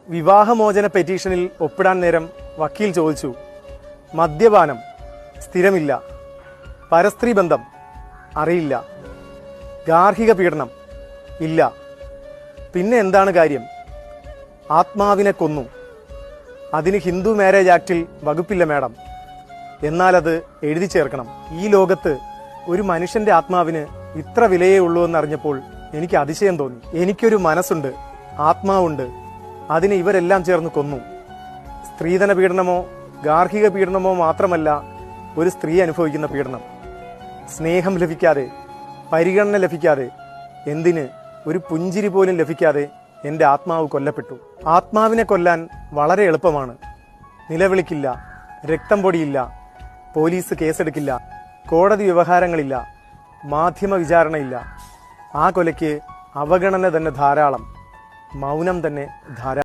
വിവാഹമോചന പെറ്റീഷനിൽ ഒപ്പിടാൻ നേരം വക്കീൽ ചോദിച്ചു, മദ്യപാനം സ്ഥിരമില്ല, പരസ്ത്രീ ബന്ധം അറിയില്ല, ഗാർഹിക പീഡനം ഇല്ല, പിന്നെ എന്താണ് കാര്യം? ആത്മാവിനെ കൊന്നു, അതിന് ഹിന്ദു മാരേജ് ആക്ടിൽ വകുപ്പില്ല മാഡം. എന്നാൽ അത് എഴുതി ചേർക്കണം. ഈ ലോകത്ത് ഒരു മനുഷ്യന്റെ ആത്മാവിന് ഇത്ര വിലയേ ഉള്ളൂ എന്നറിഞ്ഞപ്പോൾ എനിക്ക് അതിശയം തോന്നി. എനിക്കൊരു മനസ്സുണ്ട്, ആത്മാവുണ്ട്, അതിന് ഇവരെല്ലാം ചേർന്ന് കൊന്നു. സ്ത്രീധന പീഡനമോ ഗാർഹിക പീഡനമോ മാത്രമല്ല ഒരു സ്ത്രീ അനുഭവിക്കുന്ന പീഡനം. സ്നേഹം ലഭിക്കാതെ, പരിഗണന ലഭിക്കാതെ, എന്തിന് ഒരു പുഞ്ചിരി പോലും ലഭിക്കാതെ എൻ്റെ ആത്മാവ് കൊല്ലപ്പെട്ടു. ആത്മാവിനെ കൊല്ലാൻ വളരെ എളുപ്പമാണ്. നിലവിളിക്കില്ല, രക്തം പൊടിയില്ല, പോലീസ് കേസെടുക്കില്ല, കോടതി വ്യവഹാരങ്ങളില്ല, മാധ്യമ വിചാരണയില്ല. ആ കൊലയ്ക്ക് അവഗണന തന്നെ ധാരാളം, മൗനം തന്നെ ധാരാളം.